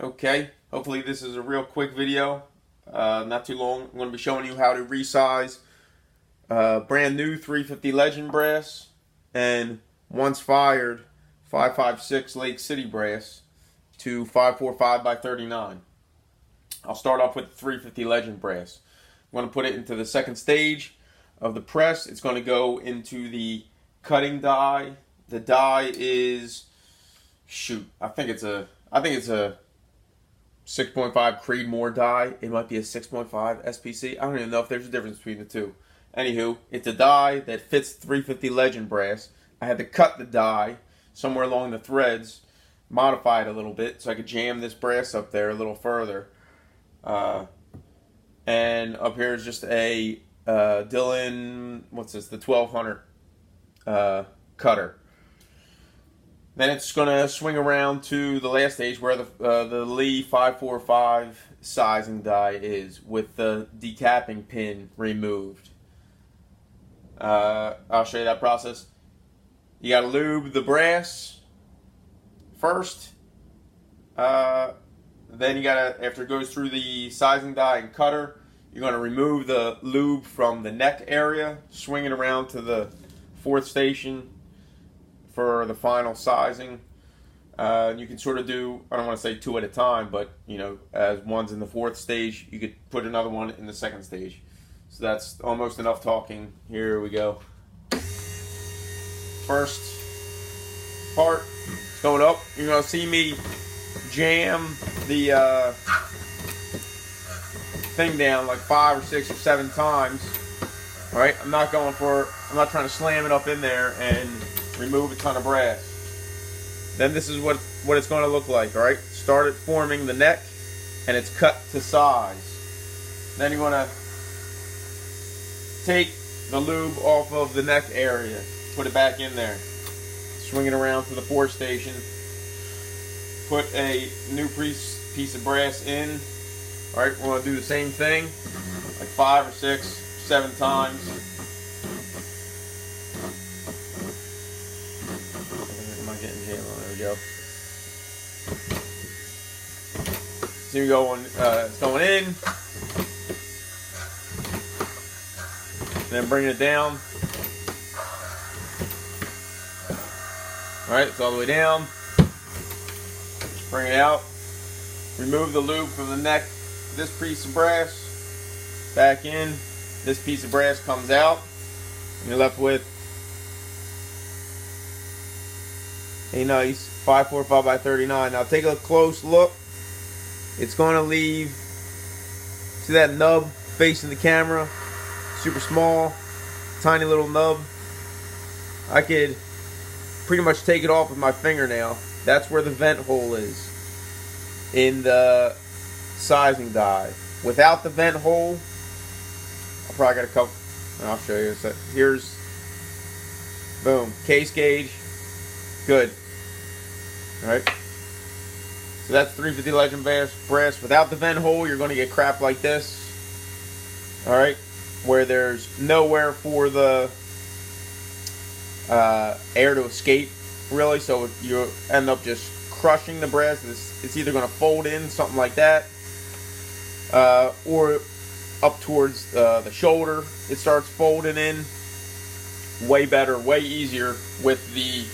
Okay, hopefully this is a real quick video, not too long. I'm going to be showing you how to resize brand new 350 Legend brass and once fired 5.56 Lake City brass to 5.45 by 39. I'll start off with the 350 Legend brass. I'm going to put it into the second stage of the press. It's going to go into the cutting die. The die is, I think it's a 6.5 Creedmoor die. It might be a 6.5 SPC. I don't even know if there's a difference between the two. Anywho, it's a die that fits 350 Legend brass. I had to cut the die somewhere along the threads, modify it a little bit so I could jam this brass up there a little further. And up here is just a Dillon, what's this, the 1200 cutter. Then it's going to swing around to the last stage where the Lee 5.45 sizing die is, with the decapping pin removed. I'll show you that process. You got to lube the brass first. Then you got to, after it goes through the sizing die and cutter, you're going to remove the lube from the neck area, swing it around to the fourth station for the final sizing. You can sort of do, I don't want to say two at a time, but you know, as one's in the fourth stage, you could put another one in the second stage. So that's almost enough talking. Here we go. First part, it's going up. You're going to see me jam the thing down like 5 or 6 or 7 times. All right, I'm not trying to slam it up in there and remove a ton of brass. Then this is what it's going to look like. All right, start it forming the neck, and it's cut to size. Then you want to take the lube off of the neck area, put it back in there, swing it around to the fourth station, put a new piece of brass in. All right, we're going to do the same thing like 5 or 6, 7 times. Am I getting jammed on? There we go. So you're going, it's going in, then bringing it down. All right, it's all the way down. Bring it out. Remove the lube from the neck. This piece of brass back in. This piece of brass comes out. And you're left with a nice 5.45 by 39. Now take a close look. It's going to leave, see that nub facing the camera? Super small, tiny little nub. I could pretty much take it off with my fingernail. That's where the vent hole is in the sizing die. Without the vent hole, I probably got a couple, I'll show you. So here's, boom, case gauge, good. All right, so that's 350 Legend brass. Without the vent hole, you're going to get crap like this. All right, where there's nowhere for the air to escape, really, so you end up just crushing the brass. It's either going to fold in, something like that, or up towards the shoulder, it starts folding in. Way better, way easier with the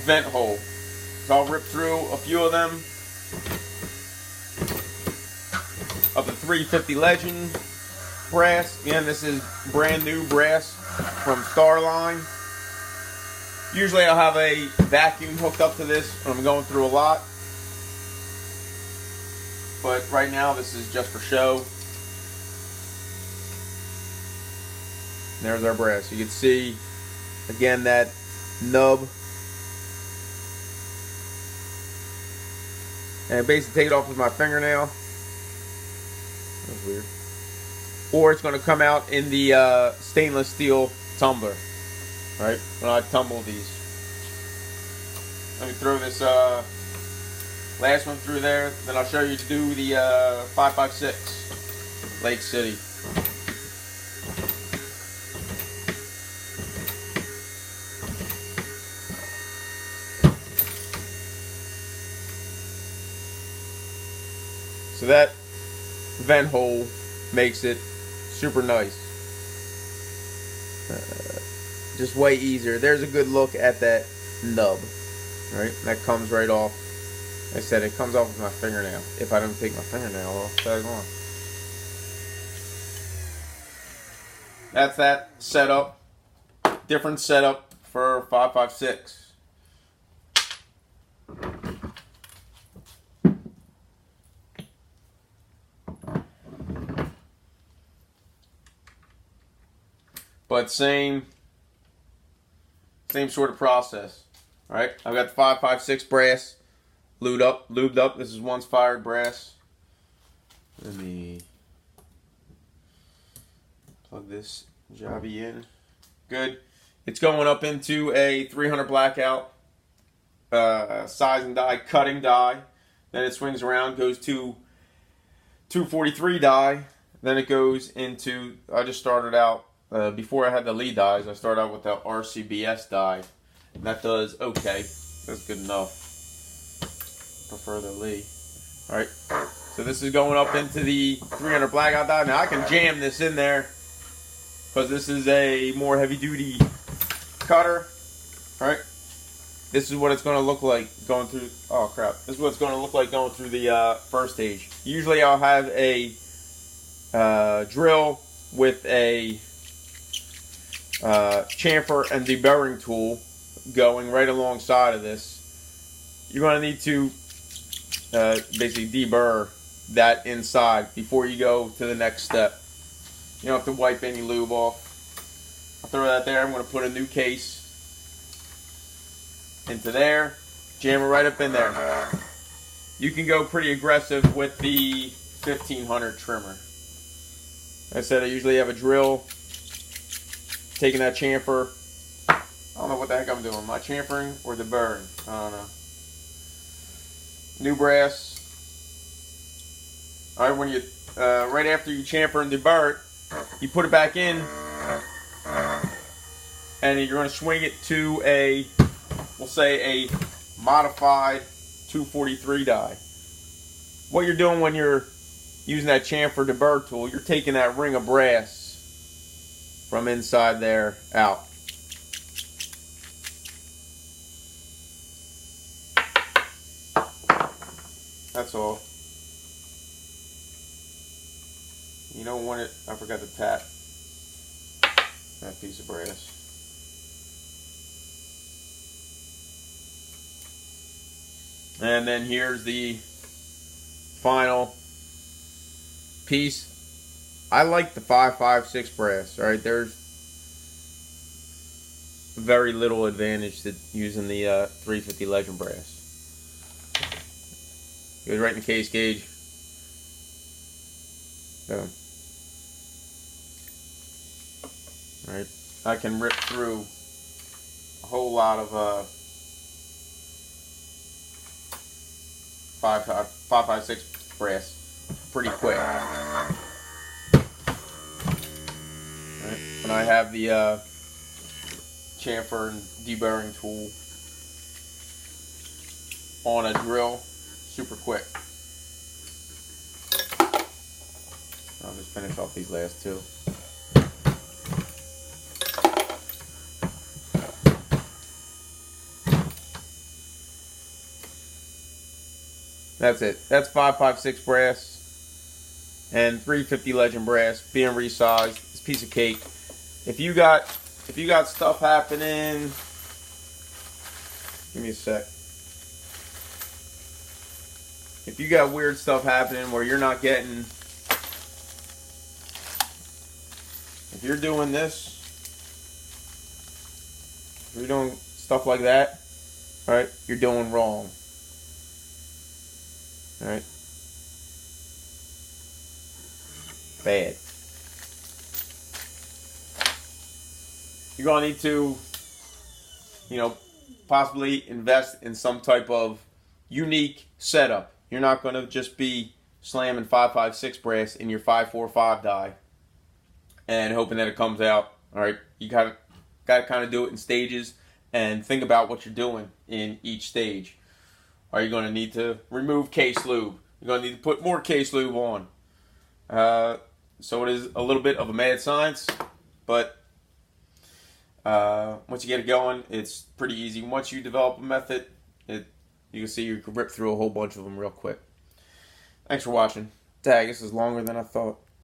vent hole. So I'll rip through a few of them of the 350 Legend brass. Again, this is brand new brass from Starline. Usually I'll have a vacuum hooked up to this when I'm going through a lot, but right now this is just for show. And there's our brass. You can see again that nub, and I basically take it off with my fingernail. That's weird. Or it's going to come out in the stainless steel tumbler. Right, when I tumble these. Let me throw this last one through there, then I'll show you to do the 5.56 Lake City. So that vent hole makes it super nice. Just way easier. There's a good look at that nub. Right? That comes right off. Like I said, it comes off with my fingernail. If I don't take my fingernail off, tag on. That's that setup. Different setup for 5.56. But same sort of process. All right, I've got the 5.56 brass lubed up. This is once fired brass. Let me plug this jobby in. Good. It's going up into a 300 blackout size and die, cutting die. Then it swings around, goes to 243 die. Then it goes into, I just started out, before I had the lead dies, I started out with the RCBS die. And that does okay. That's good enough. Prefer the Lee. Alright, so this is going up into the 300 blackout die. Now I can jam this in there because this is a more heavy duty cutter. Alright, this is what it's going to look like going through, oh crap, this is what it's going to look like going through the first stage. Usually I'll have a drill with a chamfer and deburring tool going right alongside of this. You're going to need to basically deburr that inside before you go to the next step. You don't have to wipe any lube off. I'll throw that there. I'm going to put a new case into there, jam it right up in there. You can go pretty aggressive with the 1500 trimmer. Like I said, I usually have a drill, taking that chamfer. I don't know what the heck I'm doing. Am I chamfering or deburring? I don't know. New brass. All right, when you right after you chamfer and deburr it, you put it back in, and you're going to swing it to a, we'll say a modified 243 die. What you're doing when you're using that chamfer deburr tool, you're taking that ring of brass from inside there out. That's all. You don't want it, I forgot to tap that piece of brass. And then here's the final piece. I like the 5.56 brass. All right, there's very little advantage to using the 350 Legend brass. Goes right in the case gauge. So, all right, I can rip through a whole lot of 5.56 brass pretty quick. Right. And I have the chamfer and deburring tool on a drill, super quick. I'll just finish off these last two. That's it. That's 5.56 brass and 350 Legend brass being resized. It's a piece of cake. If you got stuff happening, give me a sec. If you got weird stuff happening where you're not getting, if you're doing this, if you're doing stuff like that, all right, you're doing wrong. All right, bad. You're gonna need to, possibly invest in some type of unique setup. You're not gonna just be slamming 5.56 brass in your 5.45 die and hoping that it comes out. All right, you gotta kind of do it in stages and think about what you're doing in each stage. Are you going to need to remove case lube? you're going to need to put more case lube on. So it is a little bit of a mad science, but once you get it going, it's pretty easy. Once you develop a method, you can see you can rip through a whole bunch of them real quick. Thanks for watching. Dang, this is longer than I thought.